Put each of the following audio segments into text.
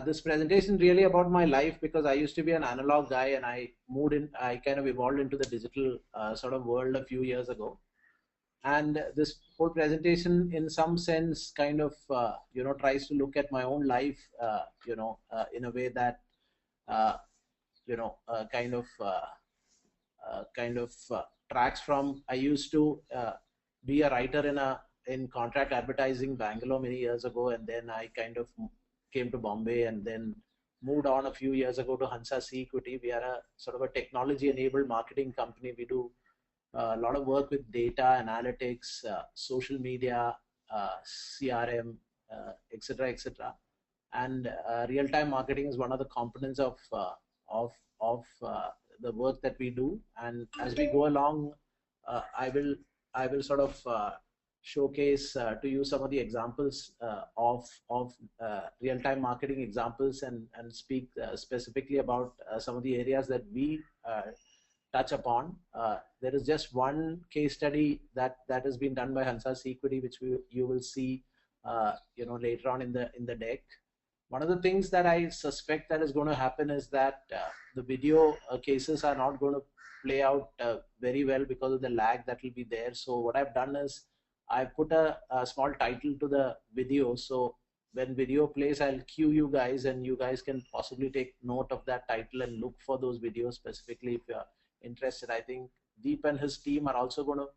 this presentation really about my life, because I used to be an analog guy and I kind of evolved into the digital sort of world a few years ago. And this whole presentation in some sense kind of tries to look at my own life in a way that kind of tracks from. I used to be a writer in contract advertising Bangalore many years ago, and then I kind of came to Bombay and then moved on a few years ago to Hansa Cequity. We are a sort of a technology enabled marketing company. We do a lot of work with data analytics, social media, CRM, etc., etc. And real-time marketing is one of the components of the work that we do. And as we go along, I will sort of showcase to you some of the examples of real-time marketing examples, and speak specifically about some of the areas that we touch upon. There is just one case study that has been done by Hansa Cequity, which you will see later on in the deck. One of the things that I suspect that is going to happen is that the video cases are not going to play out very well because of the lag that will be there. So what I've done is I've put a small title to the video. So when video plays, I'll cue you guys, and you guys can possibly take note of that title and look for those videos specifically if you're interested. I think Deep and his team are also going to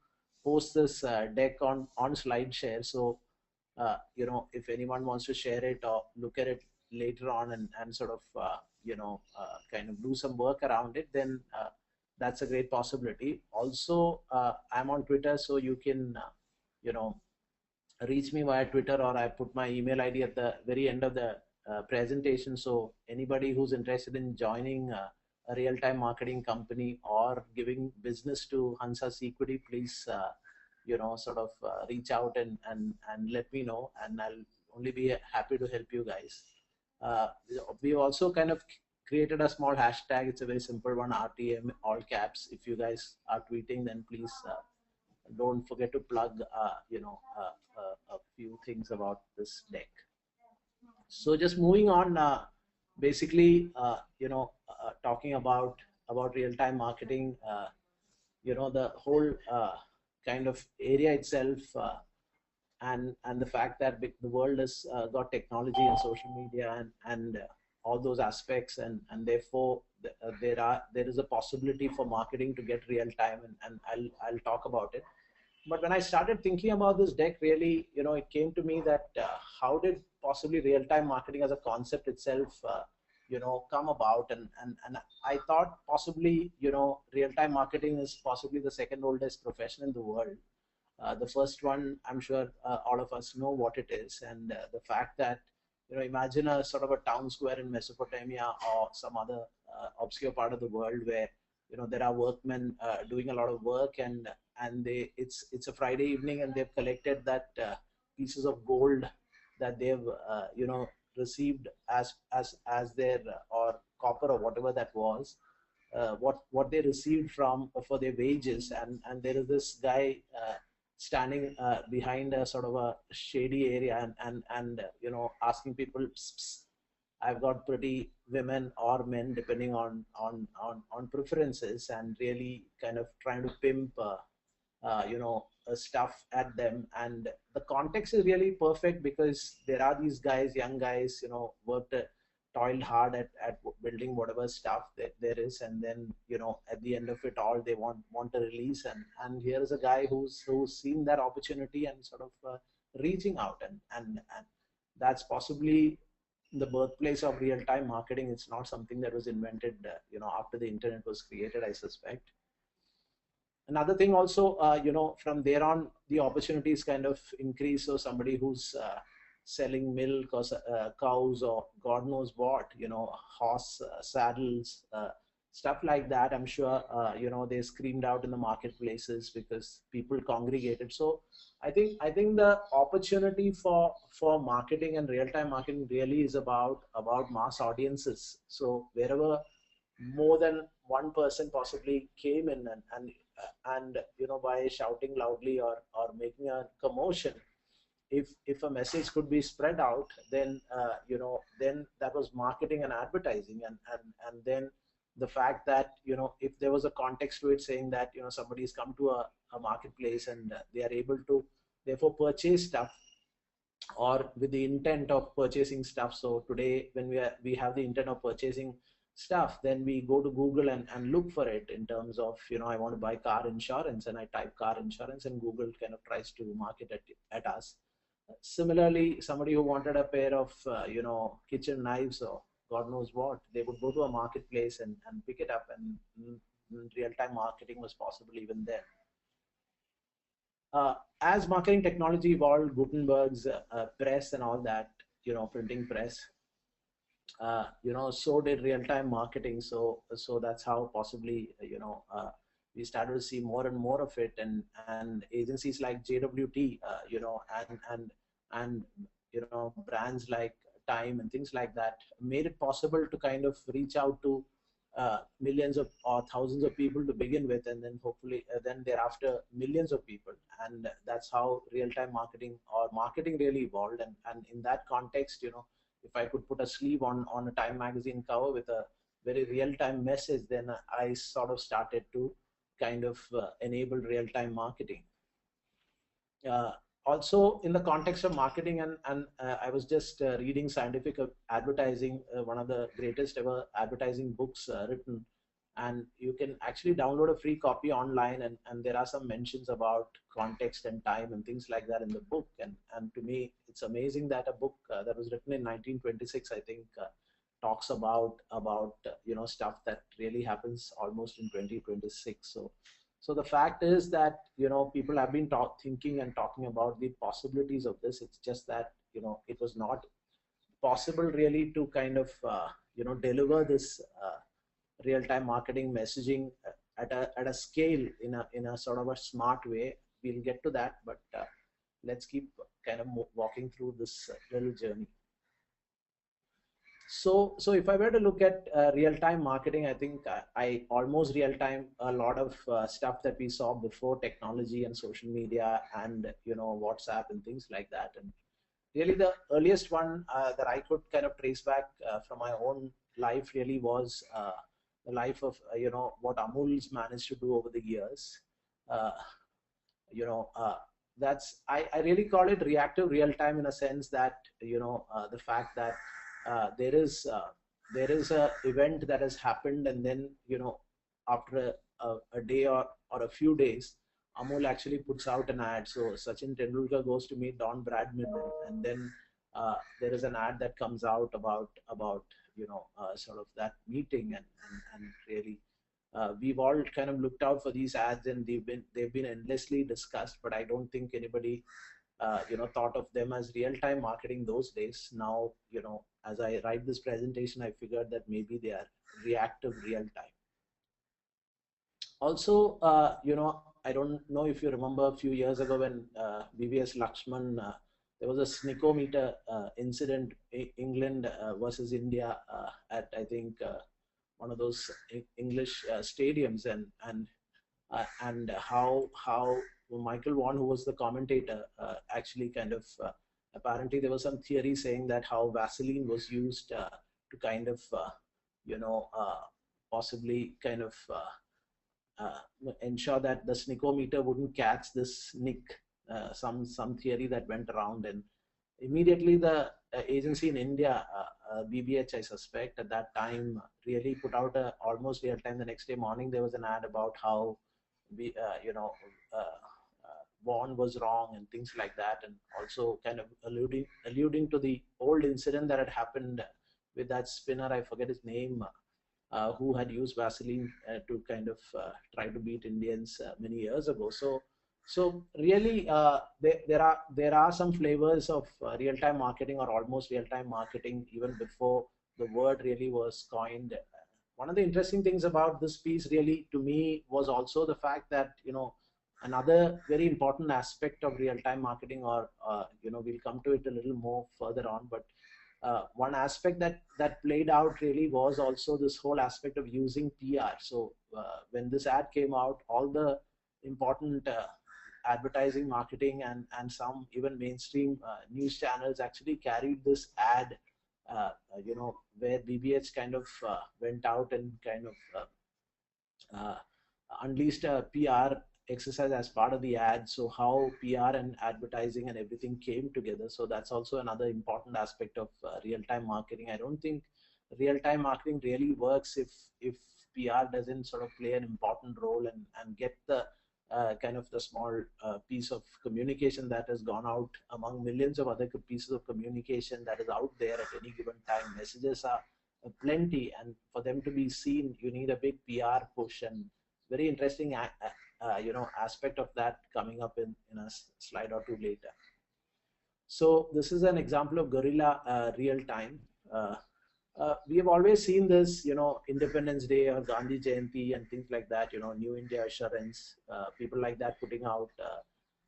post this deck on SlideShare. So if anyone wants to share it or look at it later on and sort of kind of do some work around it, then that's a great possibility. Also, I'm on Twitter, so you can reach me via Twitter, or I put my email ID at the very end of the presentation. So anybody who's interested in joining a real-time marketing company or giving business to Hansa Cequity, please reach out and let me know, and I'll only be happy to help you guys. We also kind of created a small hashtag. It's a very simple one, RTM, all caps. If you guys are tweeting, then please don't forget to plug a few things about this deck. So just moving on, basically talking about real-time marketing, the whole kind of area itself, and the fact that the world has got technology and social media and all those aspects, and therefore there is a possibility for marketing to get real time, and I'll talk about it. But when I started thinking about this deck, really, it came to me that how did possibly real-time marketing as a concept itself come about, and I thought possibly real-time marketing is possibly the second oldest profession in the world. The first one, I'm sure all of us know what it is, and the fact that imagine a sort of a town square in Mesopotamia or some other obscure part of the world where there are workmen doing a lot of work, and it's a Friday evening, and they've collected that pieces of gold that they've received as their or copper or whatever that was, what they received for their wages, and there is this guy standing behind a sort of a shady area and asking people, psst, psst, I've got pretty women or men depending on preferences, and really kind of trying to pimp stuff at them. And the context is really perfect because there are these guys, young guys, worked toiled hard at building whatever stuff that there is, and then at the end of it all they want a release, and here is a guy who's seen that opportunity and sort of reaching out, and that's possibly the birthplace of real-time marketing. It's not something that was invented after the internet was created, I suspect. Another thing also, from there on, the opportunities kind of increase. So somebody who's selling milk or cows or God knows what, horse saddles, stuff like that, I'm sure, they screamed out in the marketplaces because people congregated. So I think the opportunity for marketing and real-time marketing really is about mass audiences. So wherever more than one person possibly came in and by shouting loudly or making a commotion, if a message could be spread out, then then that was marketing and advertising, and then the fact that if there was a context to it saying that somebody's come to a marketplace and they are able to therefore purchase stuff, or with the intent of purchasing stuff. So today when we have the intent of purchasing stuff, then we go to Google and look for it in terms of I want to buy car insurance, and I type car insurance, and Google kind of tries to market at us. Similarly, somebody who wanted a pair of kitchen knives or God knows what, they would go to a marketplace and pick it up, and real-time marketing was possible even there. As marketing technology evolved, Gutenberg's press and all that, printing press, so did real-time marketing. So that's how possibly we started to see more and more of it, and agencies like JWT, and brands like Time and things like that made it possible to kind of reach out to millions of or thousands of people to begin with, and then hopefully then thereafter millions of people. And that's how real-time marketing or marketing really evolved. And in that context, if I could put a sleeve on a Time magazine cover with a very real-time message, then I sort of started to kind of enable real-time marketing. Also in the context of marketing, and I was just reading Scientific Advertising, one of the greatest ever advertising books written, and you can actually download a free copy online, and there are some mentions about context and time and things like that in the book. And to me, it's amazing that a book that was written in 1926, I think, talks about stuff that really happens almost in 2026. So the fact is that people have been thinking and talking about the possibilities of this. It's just that it was not possible really to kind of deliver this real-time marketing messaging at a scale in a sort of a smart way. We'll get to that, but let's keep kind of walking through this little journey. So if I were to look at real-time marketing, I think I almost real-time a lot of stuff that we saw before technology and social media and WhatsApp and things like that. And really the earliest one that I could kind of trace back from my own life really was the life of what Amul's managed to do over the years. That's I really call it reactive real-time, in a sense that the fact that there is a event that has happened, and then after a day or a few days, Amul actually puts out an ad. So Sachin Tendulkar goes to meet Don Bradman, and then there is an ad that comes out about sort of that meeting, and really we've all kind of looked out for these ads, and they've been endlessly discussed, but I don't think anybody thought of them as real-time marketing those days. Now, as I write this presentation, I figured that maybe they are reactive real-time. Also, I don't know if you remember a few years ago when VVS Lakshman, there was a snickometer incident, England versus India, at I think one of those English stadiums, and how Michael Vaughan, who was the commentator, actually kind of apparently there was some theory saying that how Vaseline was used to kind of possibly kind of ensure that the snickometer wouldn't catch this nick. Some theory that went around, and immediately the agency in India, BBH, I suspect, at that time really put out almost real time. The next day morning there was an ad about how Vaughan was wrong and things like that, and also kind of alluding to the old incident that had happened with that spinner, I forget his name, who had used Vaseline to kind of try to beat Indians many years ago. So really, there are some flavors of real-time marketing or almost real-time marketing even before the word really was coined. One of the interesting things about this piece really to me was also the fact that another very important aspect of real-time marketing, or we'll come to it a little more further on, but one aspect that played out really was also this whole aspect of using PR. So when this ad came out, all the important advertising marketing and some even mainstream news channels actually carried this ad, where BBH kind of went out and kind of uh, unleashed a PR exercise as part of the ad. So how PR and advertising and everything came together. So that's also another important aspect of real-time marketing. I don't think real-time marketing really works if PR doesn't sort of play an important role and get the kind of the small piece of communication that has gone out among millions of other pieces of communication that is out there at any given time. Messages are plenty, and for them to be seen, you need a big PR push. And very interesting, aspect of that coming up in a slide or two later. So this is an example of guerrilla real time. We have always seen this, Independence Day or Gandhi Jayanti and things like that, New India Assurance, people like that putting out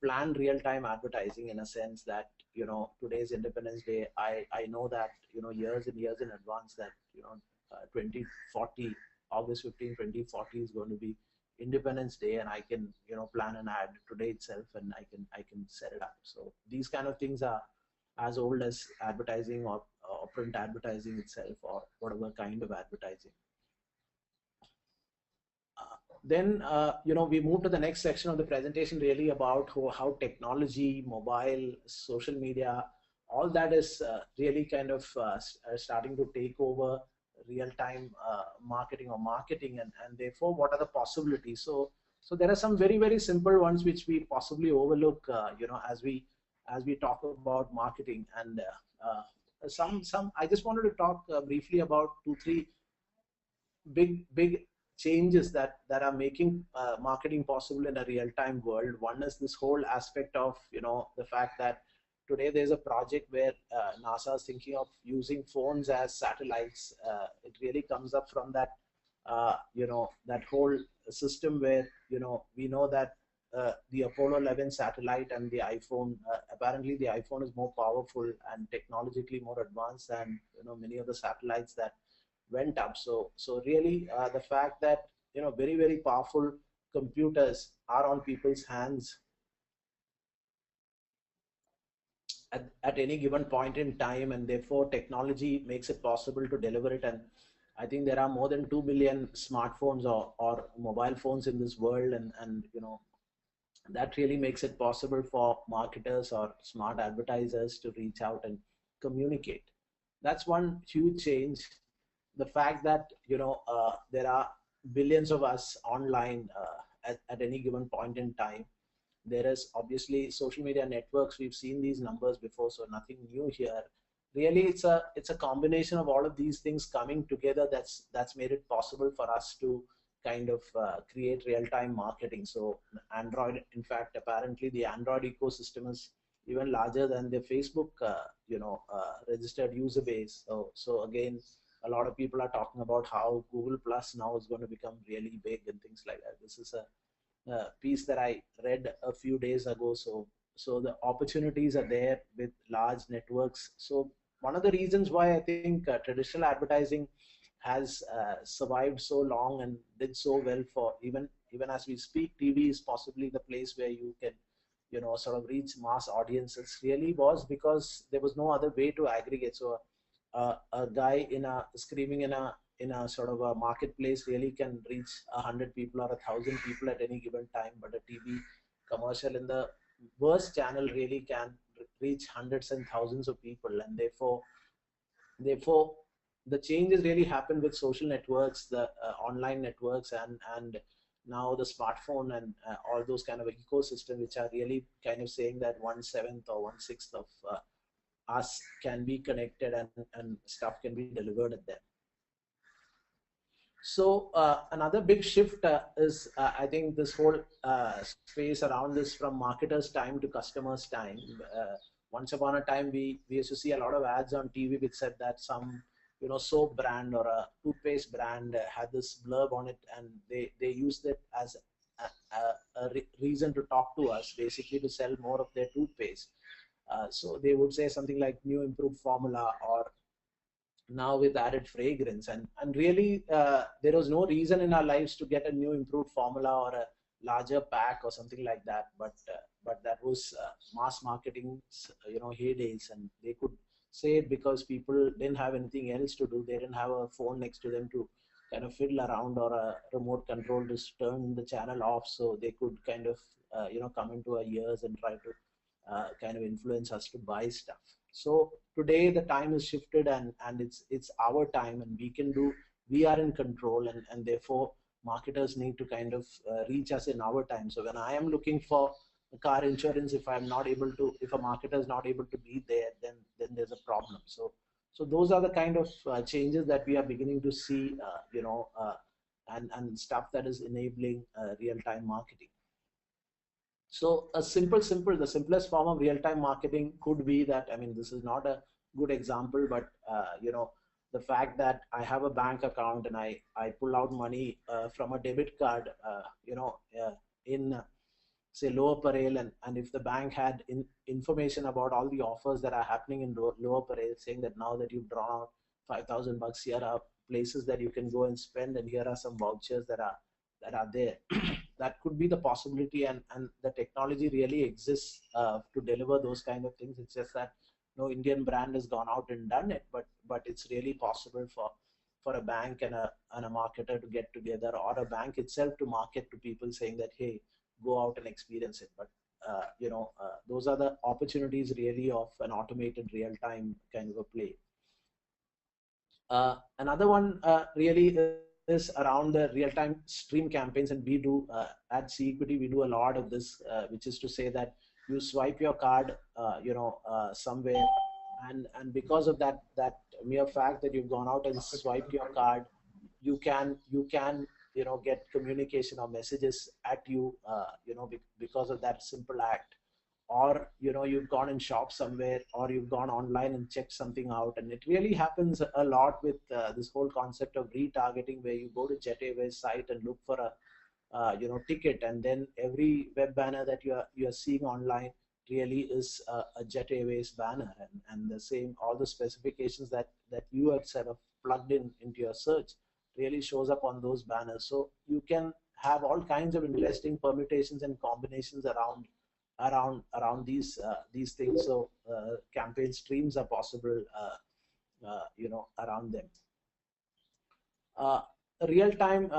planned real-time advertising in a sense that, today's Independence Day, I know that, years and years in advance that, 2040, August 15, 2040 is going to be Independence Day, and I can, plan an ad today itself, and I can set it up. So these kind of things are as old as advertising or print advertising itself, or whatever kind of advertising. Then we move to the next section of the presentation, really about how technology, mobile, social media, all that is really kind of starting to take over real-time marketing, and therefore what are the possibilities. So there are some very, very simple ones which we possibly overlook, as we talk about marketing. And some I just wanted to talk briefly about 2-3 big changes that are making marketing possible in a real-time world. One is this whole aspect of the fact that today there's a project where NASA is thinking of using phones as satellites. It really comes up from that that whole system where we know that the Apollo 11 satellite and the iPhone, apparently the iPhone is more powerful and technologically more advanced than many of the satellites that went up. So really the fact that very, very powerful computers are on people's hands at any given point in time, and therefore technology makes it possible to deliver it. And I think there are more than 2 billion smartphones or mobile phones in this world, and that really makes it possible for marketers or smart advertisers to reach out and communicate. That's one huge change. The fact that there are billions of us online at any given point in time. There is obviously social media networks. We've seen these numbers before, so nothing new here. Really, it's a combination of all of these things coming together that's made it possible for us to kind of create real-time marketing. So Android, in fact, apparently the Android ecosystem is even larger than the Facebook registered user base. So again, a lot of people are talking about how Google Plus now is going to become really big and things like that. This is a piece that I read a few days ago. So the opportunities are there with large networks. So one of the reasons why I think traditional advertising has survived so long and did so well for even as we speak, TV is possibly the place where you can sort of reach mass audiences, really was because there was no other way to aggregate. So a guy screaming in a sort of a marketplace really can reach 100 people or 1,000 people at any given time, but a TV commercial in the worst channel really can reach hundreds and thousands of people. And therefore the changes really happened with social networks, the online networks, and now the smartphone and all those kind of ecosystem, which are really kind of saying that 1/7 or 1/6 of us can be connected and stuff can be delivered at them. So another big shift is I think this whole space around this, from marketers' time to customers' time. Once upon a time, we used to see a lot of ads on TV which said that some soap brand or a toothpaste brand had this blurb on it, and they used it as a reason to talk to us, basically to sell more of their toothpaste. So they would say something like new improved formula, or now with added fragrance, and really there was no reason in our lives to get a new improved formula or a larger pack or something like that, but that was mass marketing, heydays, and they could say it because people didn't have anything else to do. They didn't have a phone next to them to kind of fiddle around, or a remote control to turn the channel off, so they could kind of come into our ears and try to kind of influence us to buy stuff. So today the time is shifted, and it's our time, and we are in control, and therefore marketers need to kind of reach us in our time. So when I am looking for car insurance, if a marketer is not able to be there, then there's a problem. So those are the kind of changes that we are beginning to see, and stuff that is enabling real-time marketing. So the simplest form of real-time marketing could be that, I mean, this is not a good example, but the fact that I have a bank account and I pull out money from a debit card, in say Lower Parel, and if the bank had information about all the offers that are happening in Lower Parel, saying that now that you've drawn out $5,000, here are places that you can go and spend, and here are some vouchers that are there. That could be the possibility, and the technology really exists to deliver those kind of things. It's just that no Indian brand has gone out and done it, but it's really possible for a bank and a marketer to get together, or a bank itself to market to people, saying that, hey, go out and experience it. But those are the opportunities really of an automated real-time kind of a play. Another one really is around the real-time stream campaigns, and we do at Cequity, we do a lot of this, which is to say that you swipe your card, somewhere, and because of that mere fact that you've gone out and swiped your card, you can get communication or messages at you, because of that simple act. Or you've gone and shopped somewhere, or you've gone online and checked something out. And it really happens a lot with this whole concept of retargeting, where you go to Jet Airways site and look for a ticket, and then every web banner that you're seeing online really is a Jet Airways banner, and the same, all the specifications that you had sort of plugged into your search really shows up on those banners. So you can have all kinds of interesting permutations and combinations around these things. So campaign streams are possible, around them. Real time,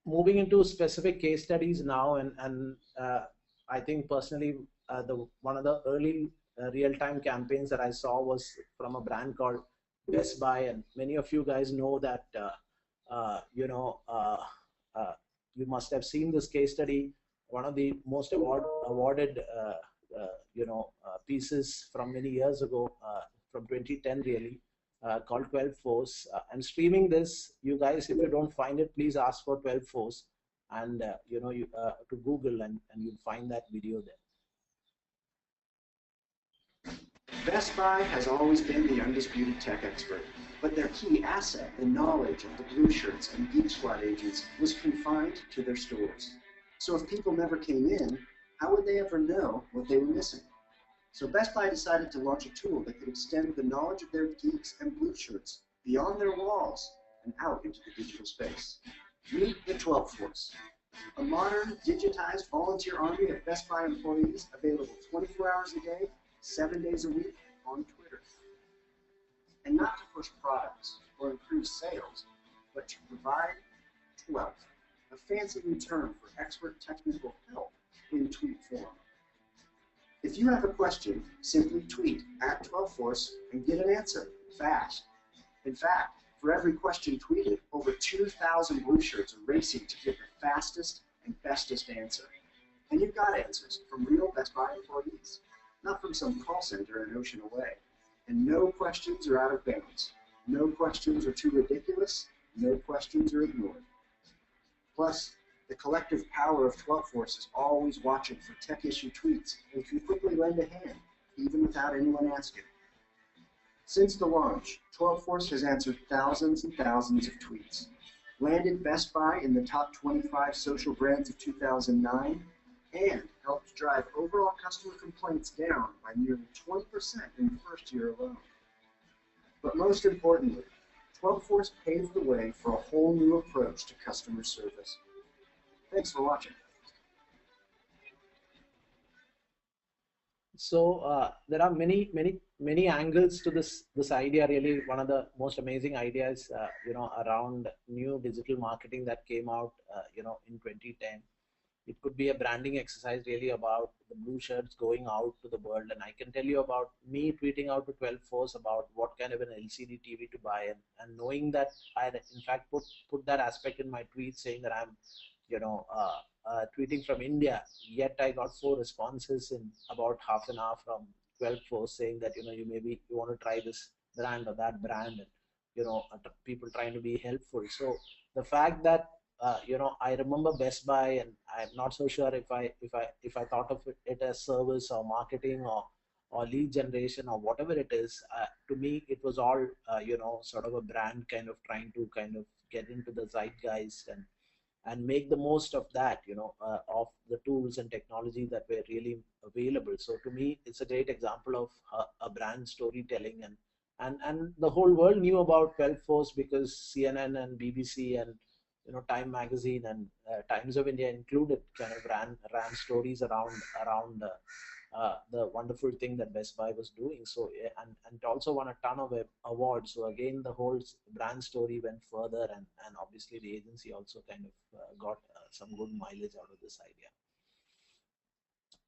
moving into specific case studies now, and I think personally, one of the early real-time campaigns that I saw was from a brand called Best Buy, and many of you guys know that you must have seen this case study. One of the most awarded pieces from many years ago, from 2010 really, called 12 Force. I'm streaming this. You guys, if you don't find it, please ask for 12 Force, and to Google, and you'll find that video there. Best Buy has always been the undisputed tech expert, but their key asset, the knowledge of the Blue Shirts and Geek Squad agents, was confined to their stores. So if people never came in, how would they ever know what they were missing? So Best Buy decided to launch a tool that could extend the knowledge of their geeks and Blue Shirts beyond their walls and out into the digital space. Meet the 12 Force, a modern, digitized volunteer army of Best Buy employees available 24 hours a day, 7 days a week on Twitter. And not to push products or increase sales, but to provide 12, a fancy new term for expert technical help in tweet form. If you have a question, simply tweet at 12Force and get an answer fast. In fact, for every question tweeted, over 2,000 Blue Shirts are racing to get the fastest and bestest answer. And you've got answers from real Best Buy employees, not from some call center an ocean away. And no questions are out of bounds. No questions are too ridiculous. No questions are ignored. Plus, the collective power of 12 Force is always watching for tech issue tweets and can quickly lend a hand, even without anyone asking. Since the launch, 12 Force has answered thousands and thousands of tweets, landed Best Buy in the top 25 social brands of 2009, and helped drive overall customer complaints down by nearly 20% in the first year alone. But most importantly, 12 Force paved the way for a whole new approach to customer service. Thanks for watching. So there are many angles to this idea. Really, one of the most amazing ideas, around new digital marketing that came out, in 2010. It could be a branding exercise really about the blue shirts going out to the world. And I can tell you about me tweeting out to 12 force about what kind of an LCD TV to buy, and knowing that I had in fact put that aspect in my tweet, saying that I'm tweeting from India. Yet I got 4 responses in about half an hour from 12 force, saying that you want to try this brand or that brand, and people trying to be helpful. So the fact that I remember Best Buy, and I'm not so sure if I thought of it as service or marketing or lead generation or whatever it is. To me, it was all sort of a brand kind of trying to kind of get into the zeitgeist, and make the most of that, of the tools and technology that were really available. So to me, it's a great example of a brand storytelling, and the whole world knew about 12 Force because CNN and BBC and Time Magazine and Times of India included kind of ran stories around the wonderful thing that Best Buy was doing. So and it also won a ton of awards. So again, the whole brand story went further, and obviously the agency also kind of got some good mileage out of this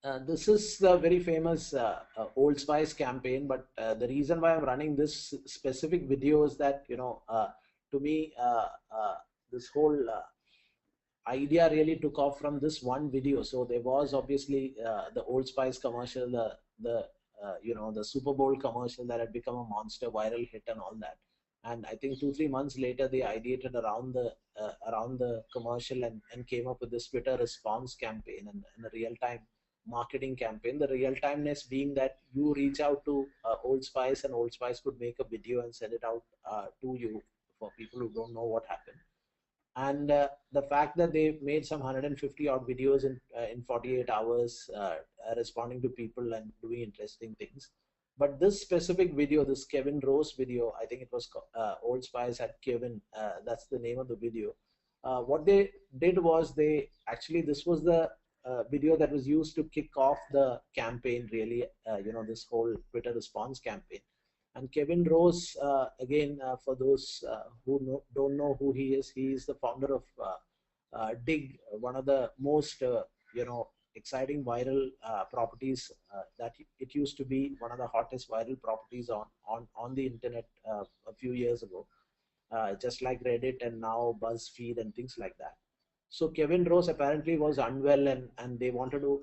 idea. This is the very famous Old Spice campaign, but the reason why I'm running this specific video is that to me this whole idea really took off from this one video. So there was obviously the Old Spice commercial, the Super Bowl commercial that had become a monster viral hit and all that. And I think 2-3 months later, they ideated around the commercial, and came up with this Twitter response campaign, and a real time marketing campaign. The real timeness being that you reach out to Old Spice, and Old Spice could make a video and send it out to you, for people who don't know what happened. And the fact that they made some 150 odd videos in 48 hours, responding to people and doing interesting things. But this specific video, this Kevin Rose video, I think it was Old Spice at Kevin, that's the name of the video. What they did was, this was the video that was used to kick off the campaign, really, this whole Twitter response campaign. And Kevin Rose, again, for those who don't know who he is the founder of Dig, one of the most exciting viral properties that it used to be one of the hottest viral properties on the internet a few years ago, just like Reddit and now BuzzFeed and things like that. So Kevin Rose apparently was unwell, and they wanted to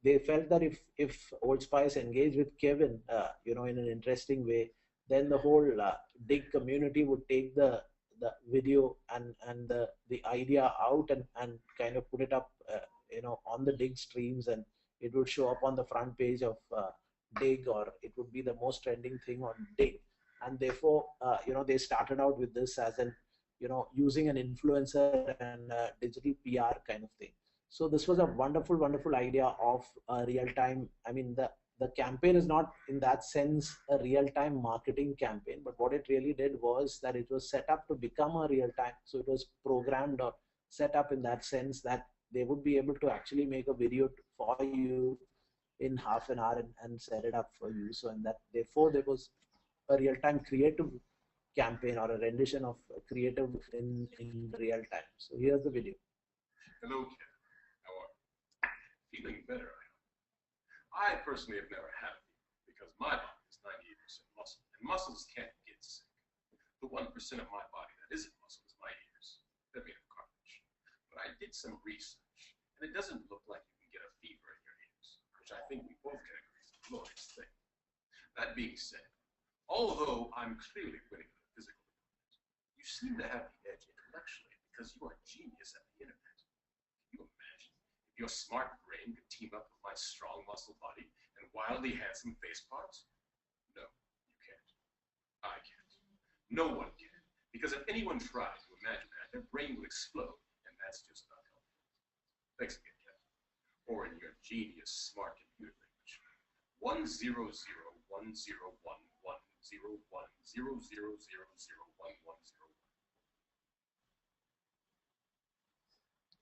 they felt that if Old Spice engaged with Kevin, in an interesting way, then the whole Dig community would take the video and the idea out, and kind of put it up, on the Dig streams, and it would show up on the front page of Dig, or it would be the most trending thing on Dig. And therefore, they started out with this as an using an influencer and digital PR kind of thing. So this was a wonderful idea of real time. I mean, the campaign is not in that sense a real time marketing campaign, but what it really did was that it was set up to become a real time. So it was programmed or set up in that sense that they would be able to actually make a video for you in half an hour, and set it up for you. So and that therefore there was a real time creative campaign, or a rendition of creative in real time. So here's the video. Hello, Ken. How are you? Feeling better, I hope. I personally have never had a fever because my body is 98% muscle, and muscles can't get sick. The 1% of my body that isn't muscle is my ears. They're made of cartilage. But I did some research, and it doesn't look like you can get a fever in your ears, which I think we both can agree is a glorious thing. That being said, although I'm clearly winning at the physical department, you seem to have the edge intellectually because you are a genius at the internet. Can you imagine if your smart brain could team up with my strong muscle body and wildly handsome face parts? No, you can't. I can't. No one can. Because if anyone tries to imagine that, their brain will explode, and that's just not helpful. Thanks again, Ken. Or in your genius smart computer language, 1001011. 010001101.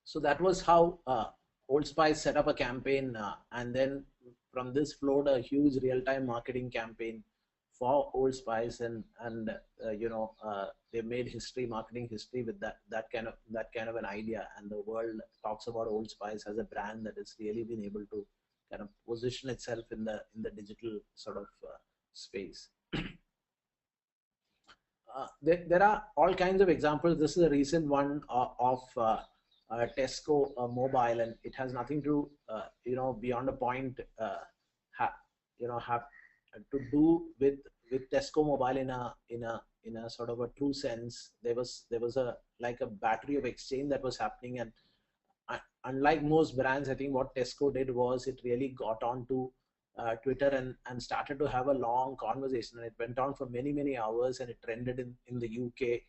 So that was how Old Spice set up a campaign, and then from this flowed a huge real-time marketing campaign for Old Spice, and they made history, marketing history with that kind of an idea, and the world talks about Old Spice as a brand that has really been able to kind of position itself in the digital sort of space. There are all kinds of examples. This is a recent one of Tesco mobile, and it has nothing to beyond a point have to do with Tesco mobile in a sort of a true sense. There was a like a battery of exchange that was happening, and unlike most brands, I think what Tesco did was it really got onto Twitter and started to have a long conversation, and it went on for many hours, and it trended in the UK.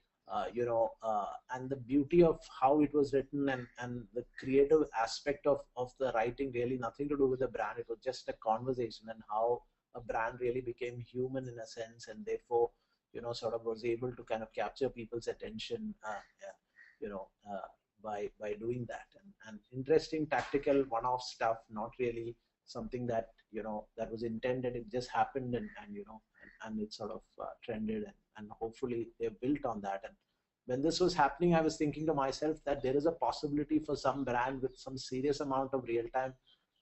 And the beauty of how it was written and the creative aspect of the writing, really nothing to do with the brand. It was just a conversation, and how a brand really became human in a sense, and therefore sort of was able to kind of capture people's attention by doing that. And interesting tactical one-off stuff, not really something that that was intended. It just happened, and it sort of trended, and hopefully they built on that. And when this was happening, I was thinking to myself that there is a possibility for some brand with some serious amount of real-time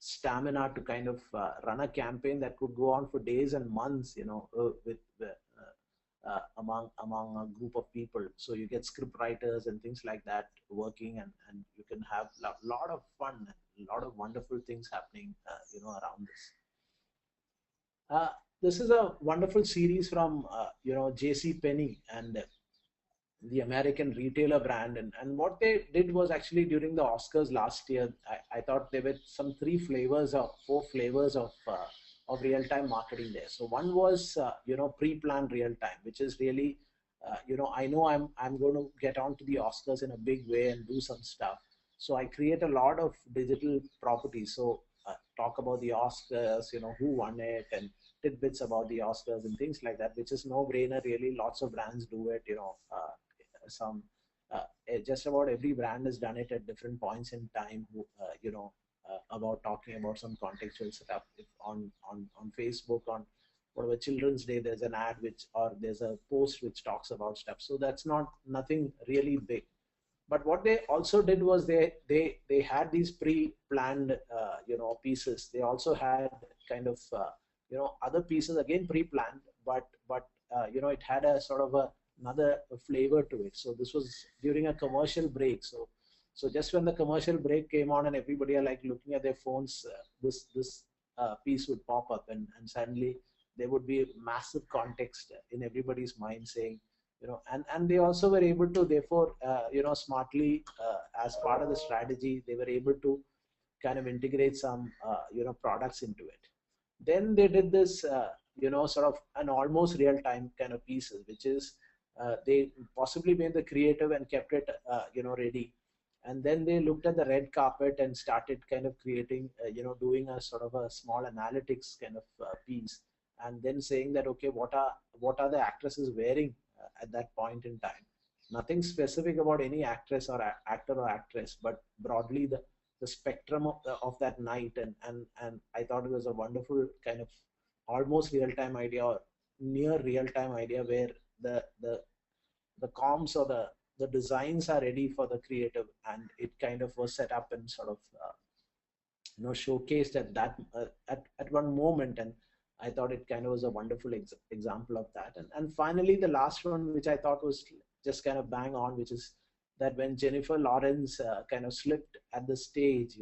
stamina to kind of run a campaign that could go on for days and months, with among a group of people. So you get script writers and things like that working, and you can have a lot of fun and a lot of wonderful things happening around this. This is a wonderful series from J.C. Penney and the American retailer brand, and what they did was actually during the Oscars last year, I thought there were some 4 flavors of real-time marketing there. So one was pre-planned real-time, which is really I know I'm going to get onto the Oscars in a big way and do some stuff. So I create a lot of digital properties. So talk about the Oscars, who won it, and tidbits about the Oscars and things like that, which is no-brainer really. Lots of brands do it. Just about every brand has done it at different points in time. About talking about some contextual setup. If on Facebook, on whatever Children's Day, there's an ad or there's a post which talks about stuff. So that's nothing really big. But what they also did was they had these pre-planned pieces. They also had kind of other pieces again pre-planned, but it had a sort of another flavor to it. So this was during a commercial break. So just when the commercial break came on and everybody are like looking at their phones, this piece would pop up, and suddenly there would be massive context in everybody's mind saying, and they also were able to, therefore, smartly, as part of the strategy, they were able to kind of integrate some, products into it. Then they did this, sort of an almost real-time kind of pieces, which is they possibly made the creative and kept it, ready. And then they looked at the red carpet and started kind of creating, doing a sort of a small analytics kind of piece, and then saying that, okay, what are the actresses wearing at that point in time? Nothing specific about any actress or actor or actress, but broadly the spectrum of that night. And I thought it was a wonderful kind of almost real-time idea or near real-time idea, where the comms or the designs are ready for the creative, and it kind of was set up and sort of showcased at that at one moment. And I thought it kind of was a wonderful example of that. And finally, the last one, which I thought was just kind of bang on, which is that when Jennifer Lawrence kind of slipped at the stage,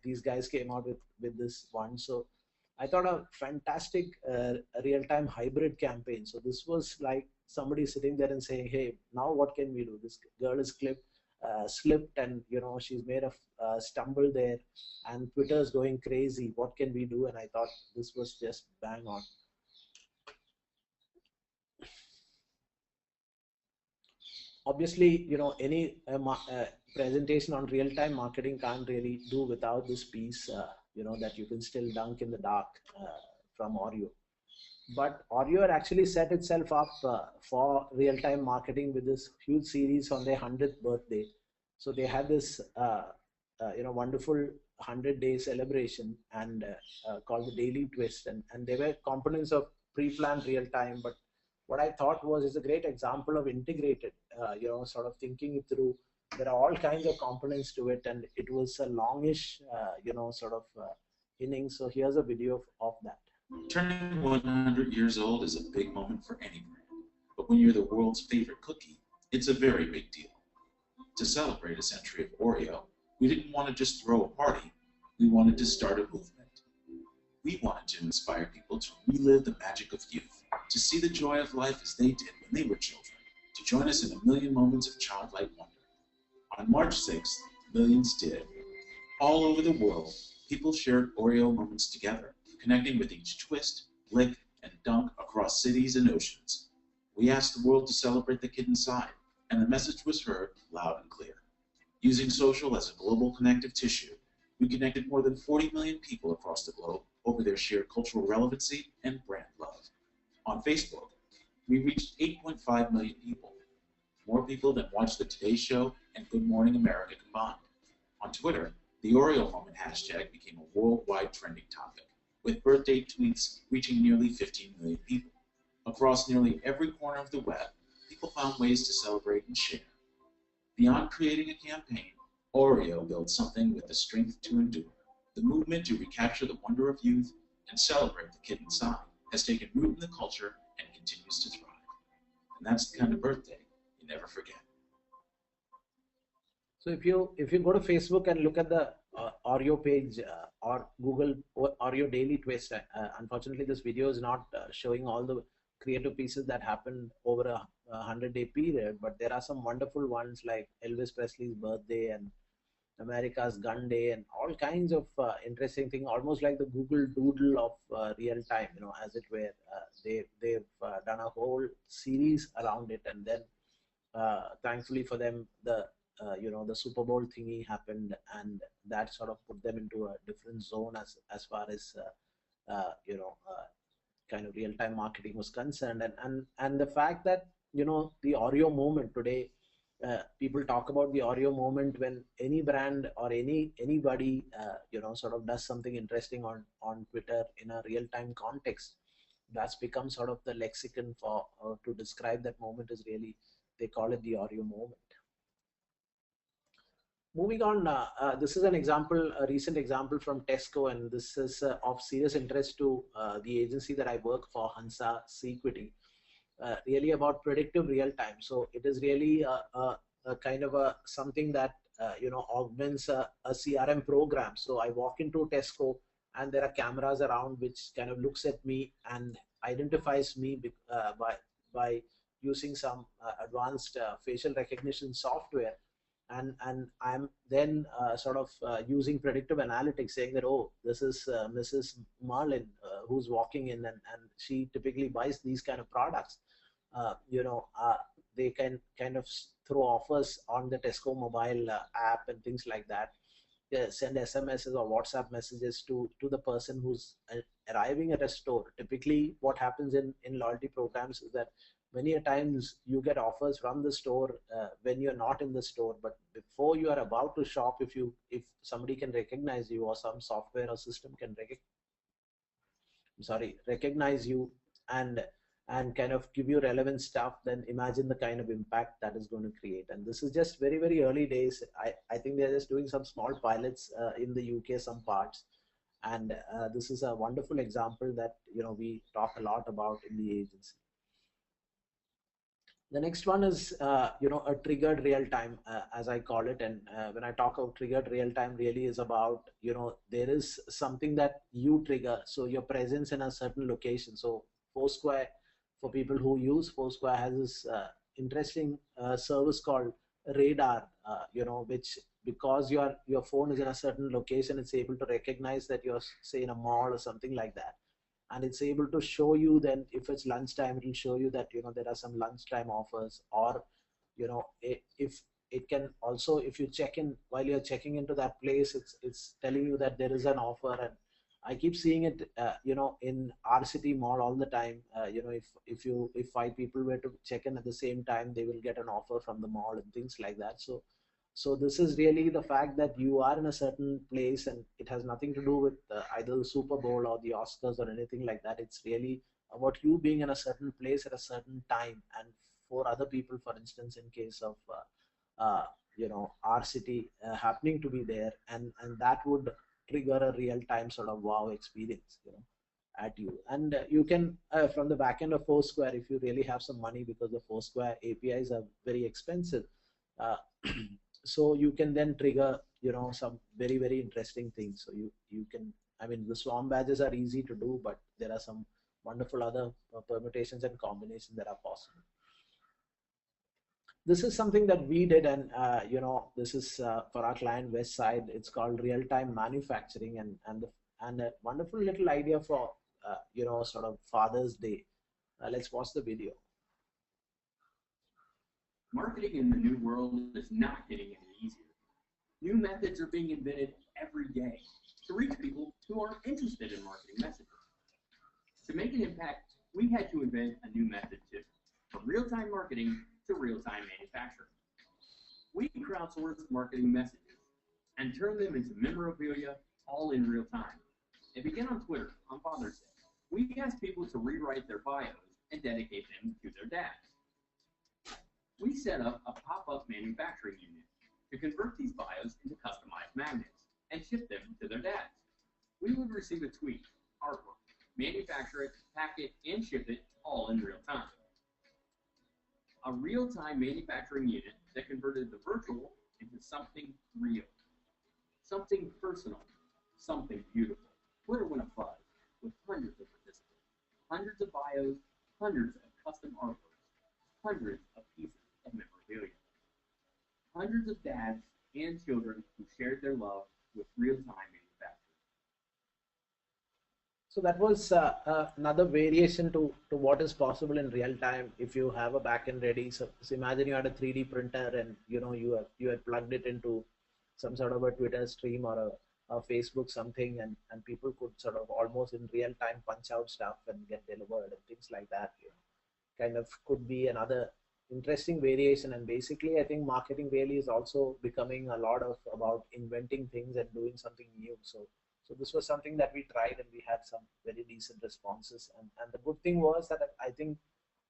these guys came out with this one. So I thought a fantastic real-time hybrid campaign. So this was like somebody sitting there and saying, hey, now what can we do? This girl is slipped, and she's made a stumble there, and Twitter's going crazy. What can we do? And I thought this was just bang on. Obviously, any presentation on real-time marketing can't really do without this piece, that you can still dunk in the dark from Oreo. But Oreo had actually set itself up for real-time marketing with this huge series on their 100th birthday. So they had this, wonderful 100-day celebration and called the Daily Twist, and they were components of pre-planned real time. But what I thought was it's a great example of integrated, sort of thinking it through. There are all kinds of components to it, and it was a longish, innings. So here's a video of that. Turning 100 years old is a big moment for any brand, but when you're the world's favorite cookie, it's a very big deal. To celebrate a century of Oreo, we didn't want to just throw a party, we wanted to start a movement. We wanted to inspire people to relive the magic of youth, to see the joy of life as they did when they were children, to join us in a million moments of childlike wonder. On March 6th, millions did. All over the world, people shared Oreo moments together, connecting with each twist, lick, and dunk across cities and oceans. We asked the world to celebrate the kid inside, and the message was heard loud and clear. Using social as a global connective tissue, we connected more than 40 million people across the globe over their shared cultural relevancy and brand love. On Facebook, we reached 8.5 million people, more people than watched the Today Show and Good Morning America combined. On Twitter, the Oreo Moment hashtag became a worldwide trending topic, with birthday tweets reaching nearly 15 million people. Across nearly every corner of the web, people found ways to celebrate and share. Beyond creating a campaign, Oreo built something with the strength to endure. The movement to recapture the wonder of youth and celebrate the kid inside has taken root in the culture and continues to thrive. And that's the kind of birthday you never forget. So if you go to Facebook and look at the Oreo page or Google Oreo Daily Twist, unfortunately this video is not showing all the creative pieces that happened over a 100-day period, but there are some wonderful ones like Elvis Presley's birthday and America's Gun Day and all kinds of interesting things, almost like the Google Doodle of real time, as it were. They've done a whole series around it, and then thankfully for them, the Super Bowl thingy happened, and that sort of put them into a different zone as far as kind of real-time marketing was concerned, and the fact that the Oreo moment today, people talk about the Oreo moment when any brand or anybody sort of does something interesting on Twitter in a real-time context. That's become sort of the lexicon for to describe that moment. Is really, they call it the Oreo moment. Moving on, this is an example, a recent example from Tesco, and this is of serious interest to the agency that I work for, Hansa Cequity, really about predictive real time. So it is really a kind of something that augments a CRM program. So I walk into Tesco and there are cameras around which kind of looks at me and identifies me by using some advanced facial recognition software. And I'm then using predictive analytics, saying that, oh, this is Mrs. Marlin who's walking in, and she typically buys these kind of products. They can kind of throw offers on the Tesco mobile app and things like that. They send SMSs or WhatsApp messages to the person who's arriving at a store. Typically, what happens in loyalty programs is that many a times you get offers from the store when you're not in the store, but before you are about to shop, if somebody can recognize you, or some software or system can recognize you and kind of give you relevant stuff, then imagine the kind of impact that is going to create. And this is just very, very early days. I think they're just doing some small pilots in the UK, some parts. And this is a wonderful example that we talk a lot about in the agency. The next one is a triggered real time, as I call it. And when I talk of triggered real time, really is about there is something that you trigger. So your presence in a certain location. So Foursquare, for people who use Foursquare, has this interesting service called Radar, which, because your phone is in a certain location, it's able to recognize that you're, say, in a mall or something like that. And it's able to show you, then if it's lunchtime, it will show you that there are some lunchtime offers, or if it can also, if you check in, while you're checking into that place, it's telling you that there is an offer. And I keep seeing it in our city mall all the time. If 5 people were to check in at the same time, they will get an offer from the mall and things like that. So So this is really the fact that you are in a certain place, and it has nothing to do with either the Super Bowl or the Oscars or anything like that. It's really about you being in a certain place at a certain time, and for other people, for instance, in case of our city happening to be there, and that would trigger a real time sort of wow experience, at you. And you can from the back end of Foursquare, if you really have some money, because the Foursquare APIs are very expensive, uh, so you can then trigger some very very interesting things. So you can, I mean, the swarm badges are easy to do, but there are some wonderful other permutations and combinations that are possible. This is something that we did, and this is for our client West Side. It's called real-time manufacturing, and a wonderful little idea for sort of Father's Day. Let's watch the video. Marketing in the new world is not getting any easier. New methods are being invented every day to reach people who are interested in marketing messages. To make an impact, we had to invent a new method too, from real-time marketing to real-time manufacturing. We crowdsourced marketing messages and turned them into memorabilia all in real time. It began on Twitter on Father's Day. We asked people to rewrite their bios and dedicate them to their dads. We set up a pop-up manufacturing unit to convert these bios into customized magnets and ship them to their dads. We would receive a tweet, artwork, manufacture it, pack it, and ship it all in real time. A real-time manufacturing unit that converted the virtual into something real, something personal, something beautiful. Twitter went afuzz with hundreds of participants, hundreds of bios, hundreds of custom artworks, hundreds of pieces of memorabilia, hundreds of dads and children who shared their love with real-time manufacturing. So that was another variation to what is possible in real time if you have a backend ready. So imagine you had a 3D printer, and you had plugged it into some sort of a Twitter stream or a Facebook something, and people could sort of almost in real time punch out stuff and get delivered and things like that. Kind of could be another interesting variation. And basically, I think marketing really is also becoming a lot of about inventing things and doing something new. So this was something that we tried, and we had some very decent responses. And the good thing was that I think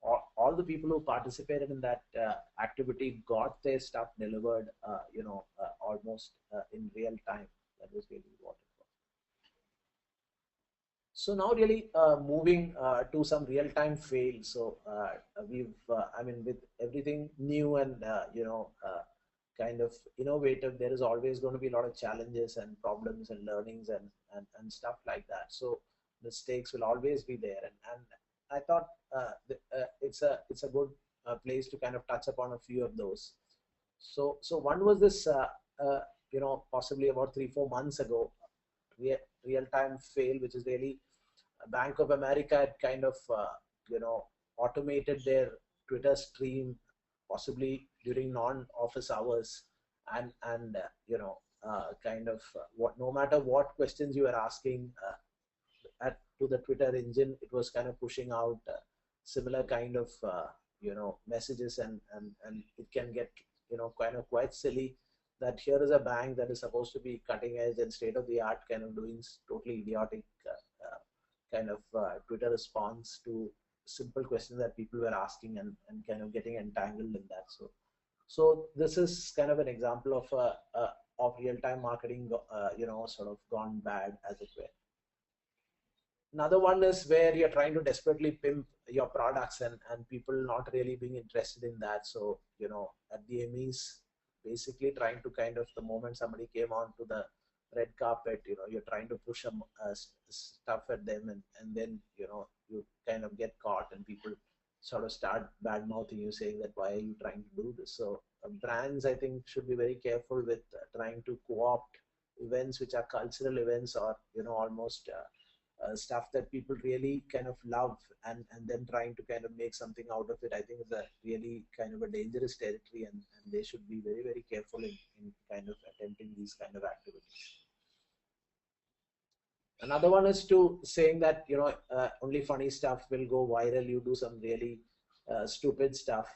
all the people who participated in that activity got their stuff delivered, almost in real time. That was really what it was. So now really moving to some real-time fails. So I mean, with everything new and kind of innovative, there is always going to be a lot of challenges and problems and learnings and stuff like that. So mistakes will always be there, and I thought it's a good place to kind of touch upon a few of those. So one was this possibly about 3-4 months ago, real-time fail, which is really Bank of America had kind of automated their Twitter stream, possibly during non-office hours, and kind of what, no matter what questions you were asking to the Twitter engine, it was kind of pushing out similar kind of messages, and it can get kind of quite silly that here is a bank that is supposed to be cutting edge and state of the art, kind of doing totally idiotic kind of Twitter response to simple questions that people were asking, and kind of getting entangled in that. So this is kind of an example of real-time marketing, sort of gone bad, as it were. Another one is where you're trying to desperately pimp your products, and people not really being interested in that. So at the Emmys, basically trying to kind of, the moment somebody came on to the red carpet, you're trying to push some stuff at them, and then you kind of get caught, and people sort of start bad mouthing you, saying that why are you trying to do this. So brands, I think, should be very careful with trying to co-opt events which are cultural events, or almost stuff that people really kind of love, and then trying to kind of make something out of it. I think is a really kind of a dangerous territory, and they should be very very careful in kind of attempting these kind of activities. Another one is to saying that only funny stuff will go viral. You do some really stupid stuff,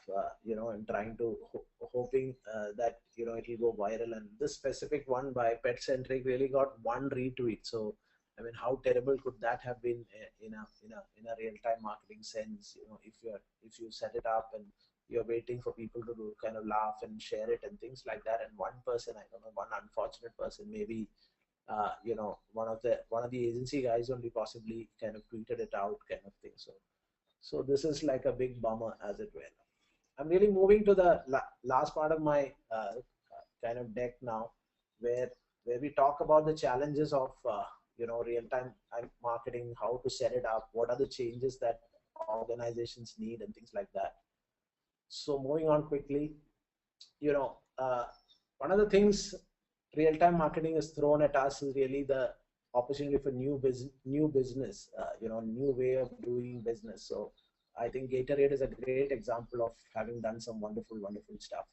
and trying to hoping that it'll go viral. And this specific one by Pet Centric really got one retweet. So I mean, how terrible could that have been in a real time marketing sense? If you set it up and you're waiting for people to kind of laugh and share it and things like that, and one person, I don't know, one unfortunate person, maybe one of the agency guys only possibly kind of tweeted it out, kind of thing. So this is like a big bummer, as it were. I'm really moving to the last part of my kind of deck now, where we talk about the challenges of real-time marketing, how to set it up, what are the changes that organizations need, and things like that. So moving on quickly, one of the things real-time marketing has thrown at us is really the opportunity for new business, new way of doing business. So I think Gatorade is a great example of having done some wonderful, wonderful stuff.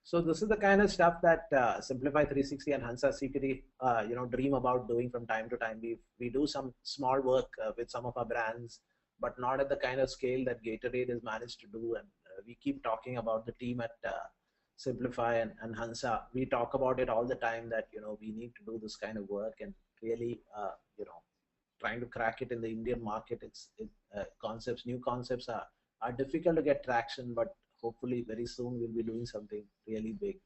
So this is the kind of stuff that Simplify360 and Hansa Cequity, dream about doing from time to time. We do some small work with some of our brands, but not at the kind of scale that Gatorade has managed to do. And we keep talking about the team at Simplify and Hansa. We talk about it all the time that we need to do this kind of work and really trying to crack it in the Indian market. New concepts are difficult to get traction, but hopefully very soon we'll be doing something really big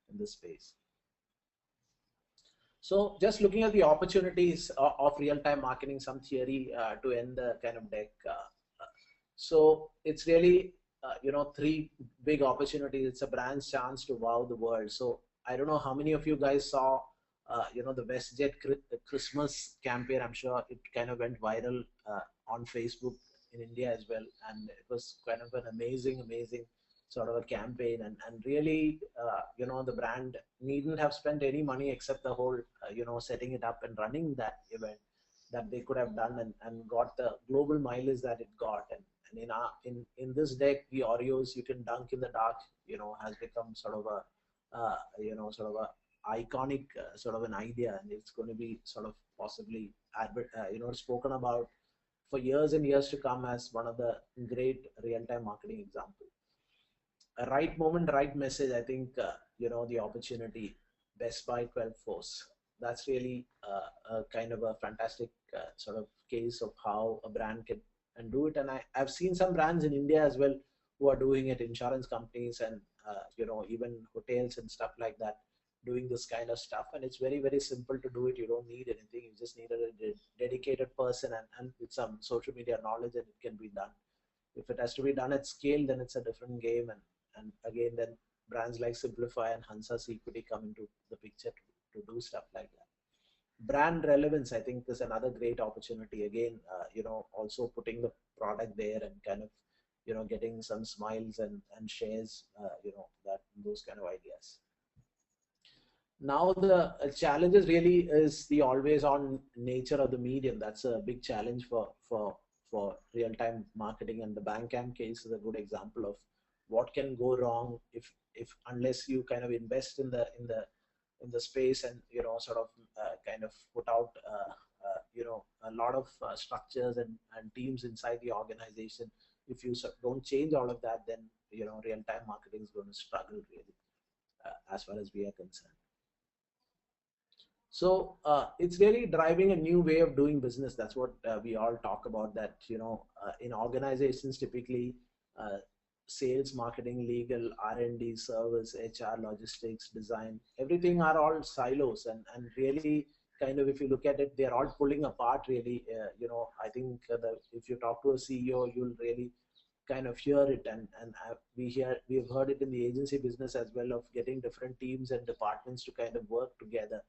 in this space. So just looking at the opportunities of real-time marketing, some theory to end the kind of deck. So it's really, three big opportunities. It's a brand's chance to wow the world. So I don't know how many of you guys saw, the WestJet Christmas campaign. I'm sure it kind of went viral on Facebook in India as well, and it was kind of an amazing sort of a campaign, and really the brand needn't have spent any money except the whole setting it up and running that event that they could have done, and got the global mileage that it got. And in this deck, the Oreos you can dunk in the dark has become sort of a iconic sort of an idea, and it's going to be sort of possibly spoken about for years and years to come as one of the great real-time marketing examples. A right moment, right message. I think the opportunity, Best Buy 12 Force. That's really a kind of a fantastic sort of case of how a brand can do it. And I've seen some brands in India as well who are doing it, insurance companies and even hotels and stuff like that, doing this kind of stuff. And it's very, very simple to do it. You don't need anything. You just need a dedicated person and with some social media knowledge, and it can be done. If it has to be done at scale, then it's a different game. And again, then brands like Simplify and Hansa Cequity come into the picture to do stuff like that. Brand relevance, I think, is another great opportunity. Again, also putting the product there and kind of, getting some smiles and shares, those kind of ideas. Now the challenges really is the always on nature of the medium. That's a big challenge for real-time marketing, and the Bandcamp case is a good example of what can go wrong if unless you kind of invest in the space and sort of kind of put out a lot of structures and teams inside the organization. don't change all of that, then real-time marketing is going to struggle really, as far as we are concerned. So it's really driving a new way of doing business. That's what we all talk about, that in organizations typically, sales, marketing, legal, R&D, service, HR, logistics, design, everything are all silos, and really kind of, if you look at it, they're all pulling apart really. I think if you talk to a CEO, you'll really kind of hear it, and we've heard it in the agency business as well, of getting different teams and departments to kind of work together.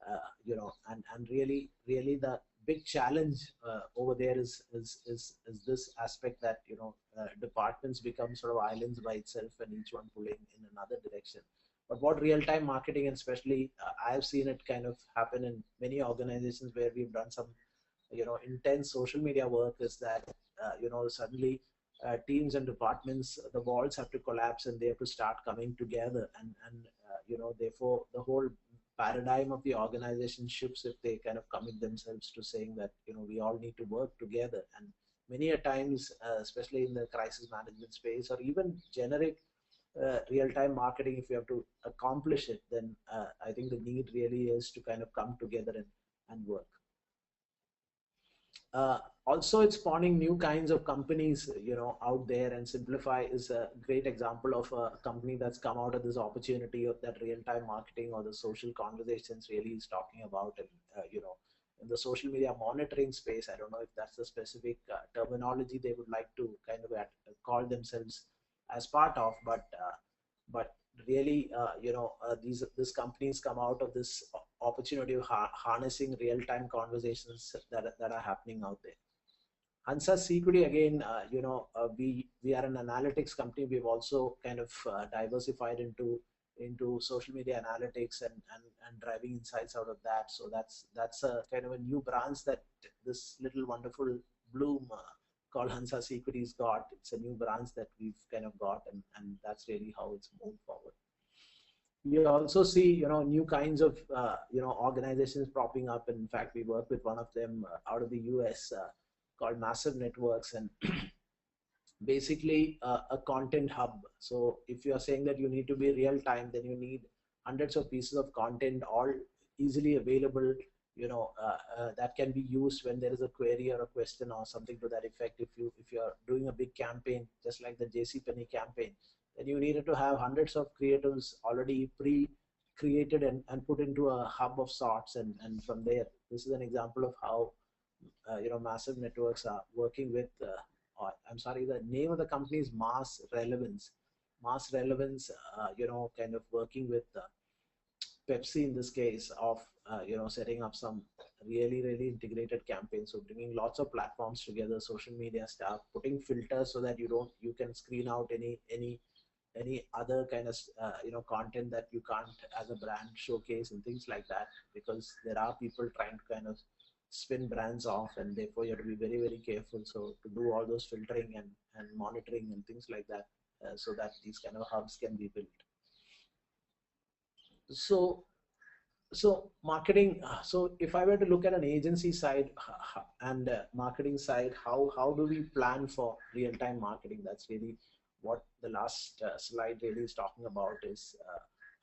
And really the big challenge over there is this aspect that departments become sort of islands by itself, and each one pulling in another direction. But what real-time marketing, and especially I have seen it kind of happen in many organizations where we've done some intense social media work, is that suddenly teams and departments, the walls have to collapse and they have to start coming together, and therefore the whole paradigm of the organization shifts if they kind of commit themselves to saying that we all need to work together. And many a times, especially in the crisis management space, or even generic real-time marketing, if you have to accomplish it, then I think the need really is to kind of come together and work. Also, it's spawning new kinds of companies out there, and Simplify is a great example of a company that's come out of this opportunity of that real-time marketing, or the social conversations really is talking about. And in the social media monitoring space, I don't know if that's the specific terminology they would like to kind of call themselves as part of, but really these companies come out of this opportunity of harnessing real-time conversations that are happening out there. Hansa Cequity, again, we are an analytics company. We've also kind of diversified into social media analytics and driving insights out of that. So that's a kind of a new branch that this little wonderful bloom called Hansa Cequity's got. It's a new branch that we've kind of got, and that's really how it's moved forward. We also see new kinds of organizations propping up. In fact, we work with one of them out of the US called Massive Networks, and basically a content hub. So if you are saying that you need to be real time, then you need hundreds of pieces of content, all easily available, that can be used when there is a query or a question or something to that effect. If you're doing a big campaign, just like the JCPenney campaign, then you needed to have hundreds of creatives already pre-created and put into a hub of sorts, and from there, this is an example of how Massive Networks are working with I'm sorry, the name of the company is Mass Relevance, kind of working with Pepsi in this case, of setting up some really integrated campaigns. So bringing lots of platforms together, social media stuff, putting filters so that you can screen out any other kind of content that you can't as a brand showcase and things like that, because there are people trying to kind of spin brands off, and therefore you have to be very careful. So to do all those filtering and monitoring and things like that, so that these kind of hubs can be built. So marketing, so if I were to look at an agency side and marketing side, how do we plan for real-time marketing? That's really what the last slide really is talking about, is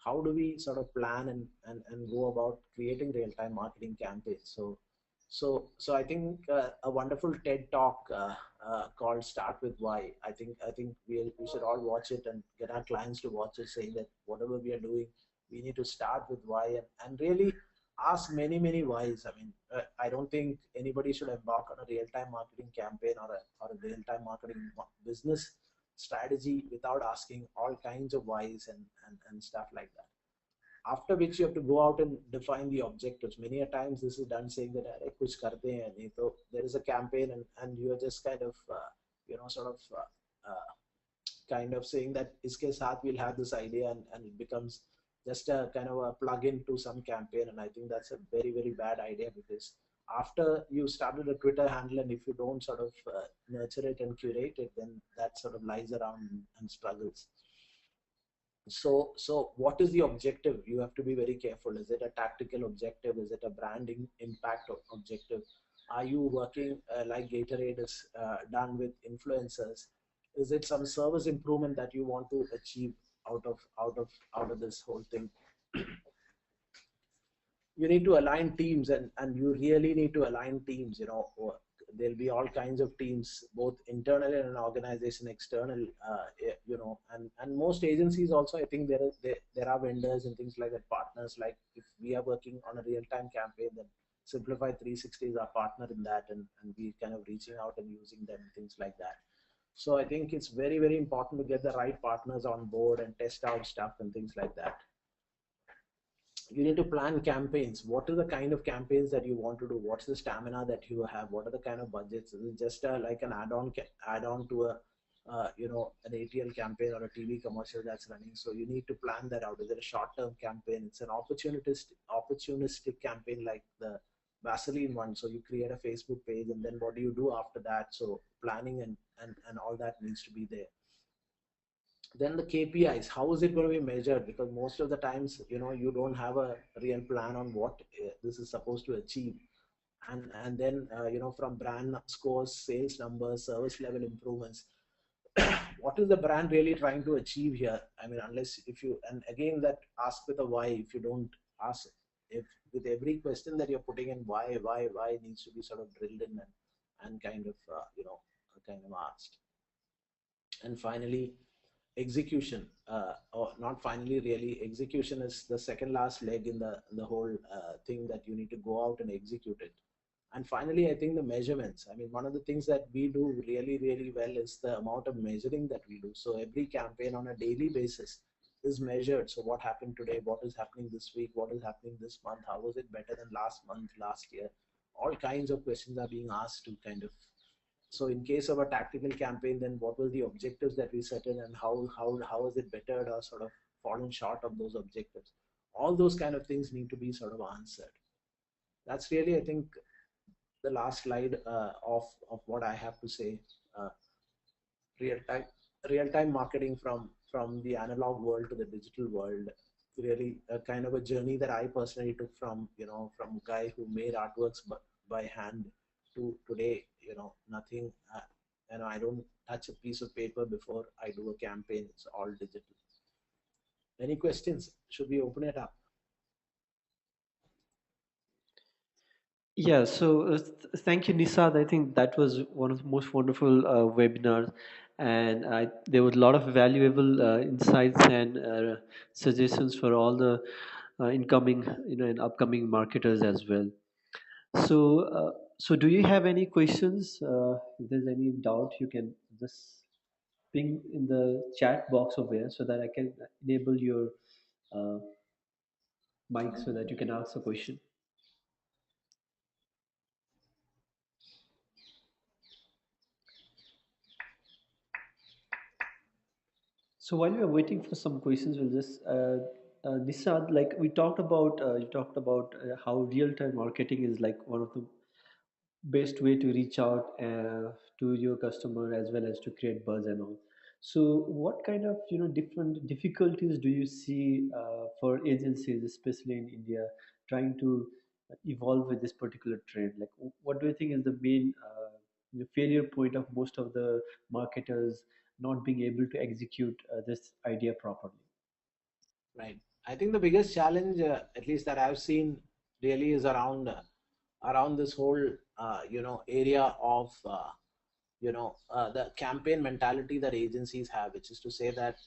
how do we sort of plan and go about creating real-time marketing campaigns. So I think a wonderful TED talk called Start With Why, I think we should all watch it and get our clients to watch it, saying that whatever we are doing, we need to start with why, and really ask many whys. I mean, I don't think anybody should embark on a real-time marketing campaign or a real-time marketing business strategy without asking all kinds of whys and stuff like that. After which you have to go out and define the objectives. Many a times this is done saying that kuch karte hain, nahi to there is a campaign and you are just kind of kind of saying that iske saath we'll have this idea, and it becomes just a kind of a plug-in to some campaign. And I think that's a very bad idea, because after you started a Twitter handle, and if you don't sort of nurture it and curate it, then that sort of lies around and struggles. So what is the objective? You have to be very careful. Is it a tactical objective? Is it a branding impact objective? Are you working like Gatorade is done with influencers? Is it some service improvement that you want to achieve out of this whole thing? You need to align teams, and you really need to align teams. There'll be all kinds of teams, both internal in an organization, external, and most agencies also, I think there are vendors and things like that, partners. Like if we are working on a real-time campaign, then Simplify 360 is our partner in that, and we kind of reaching out and using them, things like that. So I think it's very, very important to get the right partners on board and test out stuff and things like that. You need to plan campaigns. What are the kind of campaigns that you want to do? What's the stamina that you have? What are the kind of budgets? Is it just like an add-on to a an ATL campaign or a TV commercial that's running? So you need to plan that out. Is it a short-term campaign? It's an opportunistic campaign, like the Vaseline one. So you create a Facebook page, and then what do you do after that? So planning and all that needs to be there. Then the KPIs, how is it going to be measured? Because most of the times, you don't have a real plan on what this is supposed to achieve. And then, from brand scores, sales numbers, service level improvements, what is the brand really trying to achieve here? I mean, and again, that ask with a why. If you don't ask, if with every question that you're putting in, why needs to be sort of drilled in and kind of, kind of asked. And finally, execution, or not finally, really, execution is the second last leg in the whole thing, that you need to go out and execute it. And finally, I think the measurements. I mean, one of the things that we do really, really well is the amount of measuring that we do. So every campaign on a daily basis is measured. So what happened today? What is happening this week? What is happening this month? How was it better than last month, last year? All kinds of questions are being asked to kind of. So in case of a tactical campaign, then what were the objectives that we set in, and how is it bettered or sort of fallen short of those objectives? All those kind of things need to be sort of answered. That's really, I think, the last slide of what I have to say. Real-time marketing from the analog world to the digital world. Really a kind of a journey that I personally took from a guy who made artworks by hand to today. Nothing. I don't touch a piece of paper before I do a campaign. It's all digital. Any questions? Should we open it up? Yeah, so thank you, Nishad. I think that was one of the most wonderful webinars, and there was a lot of valuable insights and suggestions for all the incoming, and upcoming marketers as well. So do you have any questions? If there's any doubt, you can just ping in the chat box over here so that I can enable your uh, mic so that you can ask a question. So while we are waiting for some questions, we'll just Nishad, like we talked about, you talked about how real-time marketing is like one of the best way to reach out to your customer as well as to create buzz and all. So what kind of different difficulties do you see for agencies, especially in India, trying to evolve with this particular trend? Like, what do you think is the main the failure point of most of the marketers not being able to execute this idea properly? Right. I think the biggest challenge, at least that I've seen, really is around this whole area of the campaign mentality that agencies have, which is to say that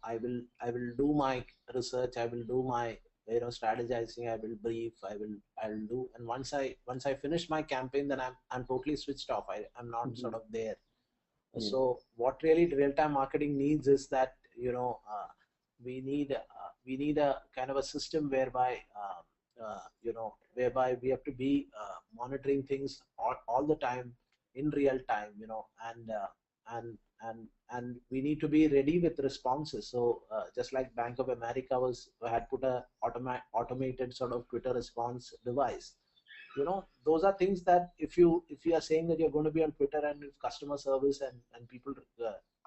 I will do my research, I will do my strategizing, I will brief, I'll do, and once I finish my campaign, then I'm totally switched off. I'm not sort of there. Yeah. So what really real-time marketing needs is that we need a kind of a system whereby whereby we have to be monitoring things all the time in real time, and we need to be ready with responses. So just like Bank of America had put a automated sort of Twitter response device. Those are things that if you are saying that you're going to be on Twitter, and if customer service and people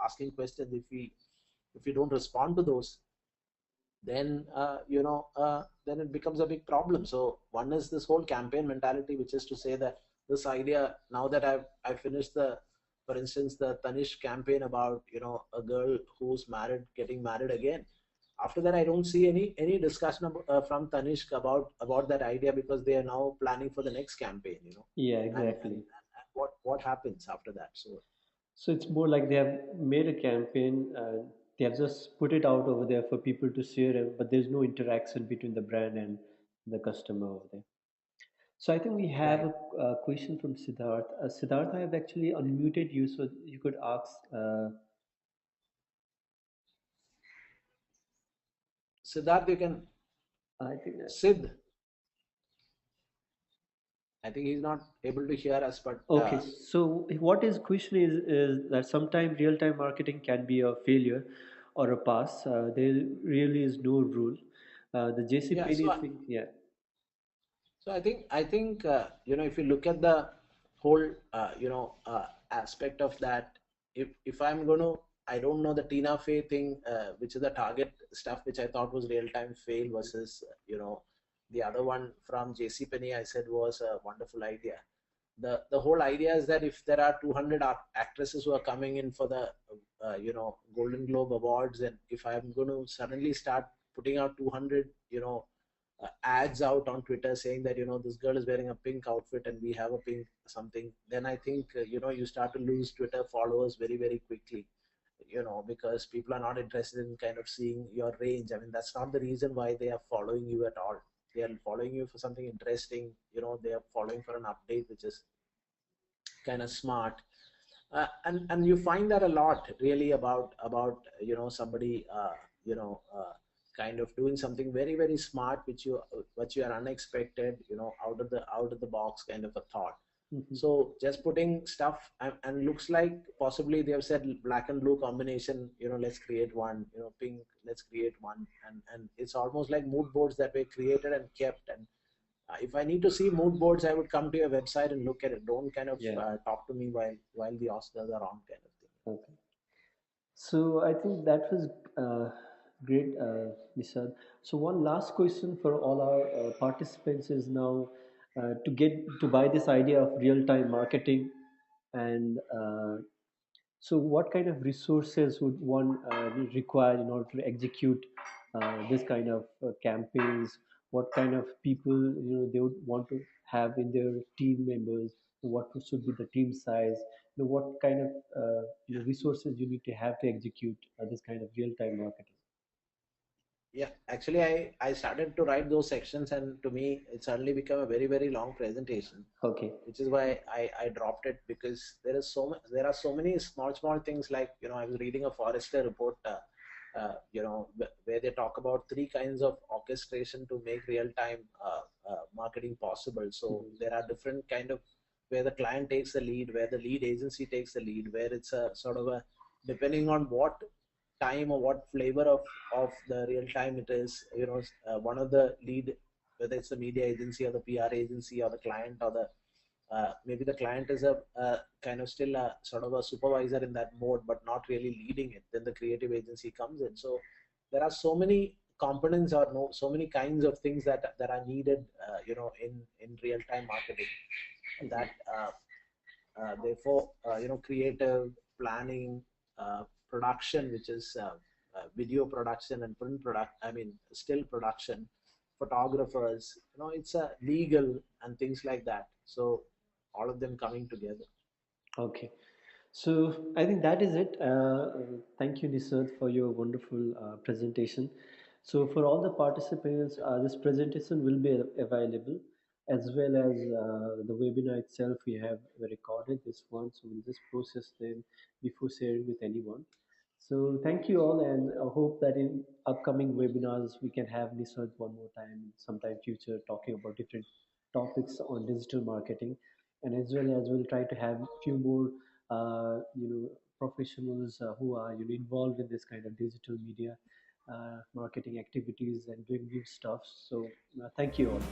asking questions, if you don't respond to those, then then it becomes a big problem. So one is this whole campaign mentality, which is to say that this idea, now that I've finished the for instance, the Tanish campaign about a girl who's married getting married again. After that, I don't see any discussion from Tanishq about that idea, because they are now planning for the next campaign. Yeah, And exactly. what happens after that? So So it's more like they have made a campaign, they have just put it out over there for people to share it, but there's no interaction between the brand and the customer over there. So I think we have right, a question from Siddharth. Siddharth, I have actually unmuted you, so you could ask. Siddharth, you can. I think Sid, I think he's not able to hear us, but okay. So what his question is that sometimes real-time marketing can be a failure or a pass. There really is no rule. The yeah. JCPenney thing, yeah. So I think if you look at the whole aspect of that, if I'm going to, I don't know, the Tina Fey thing, which is the Target stuff, which I thought was real time fail, versus the other one from JCPenney, I said was a wonderful idea. The whole idea is that if there are 200 actresses who are coming in for the Golden Globe Awards, and if I'm going to suddenly start putting out 200 ads out on Twitter saying that this girl is wearing a pink outfit and we have a pink something, then I think you start to lose Twitter followers very very quickly, because people are not interested in kind of seeing your range. I mean, that's not the reason why they are following you at all. They are following you for something interesting. They are following for an update which is kind of smart. And you find that a lot really about somebody kind of doing something very very smart, which you are unexpected, out of the box kind of a thought. Mhm. So just putting stuff, and looks like possibly they have said black and blue combination, let's create one, pink, let's create one. And it's almost like mood boards that were created and kept. And if I need to see mood boards, I would come to your website and look at it. Don't kind of Yeah. talk to me while the Oscars are on, kind of thing. Okay. So I think that was great, Nishad. So one last question for all our participants is now to get to buy this idea of real-time marketing, and so what kind of resources would one require in order to execute this kind of campaigns? What kind of people they would want to have in their team members? What should be the team size? What kind of resources you need to have to execute this kind of real-time marketing? Yeah, actually, I started to write those sections, and to me, it suddenly became a very very long presentation, Okay. which is why I dropped it, because there are so many small things, like I was reading a Forrester report, where they talk about three kinds of orchestration to make real time marketing possible. So Mhm. there are different kind of, where the client takes the lead, where the lead agency takes the lead, where it's a sort of a, depending on what time or what flavor of the real time it is, one of the lead, whether it's the media agency or the PR agency or the client or the maybe the client is a kind of still a sort of a supervisor in that mode, but not really leading it, then the creative agency comes in. So there are so many components, or no, so many kinds of things that are needed in real time marketing, that therefore creative planning, production, which is video production and print product, I mean still production, photographers, it's a legal and things like that. So all of them coming together. Okay. So I think that is it. Thank you, Nisad, for your wonderful presentation. So for all the participants, this presentation will be available, as well as the webinar itself. We have recorded this one, so we'll just process them before sharing with anyone. So thank you all, and I hope that in upcoming webinars we can have Nisad one more time, sometime future, talking about different topics on digital marketing, and as well as we'll try to have few more professionals who are involved in this kind of digital media marketing activities and doing new stuff. So thank you all.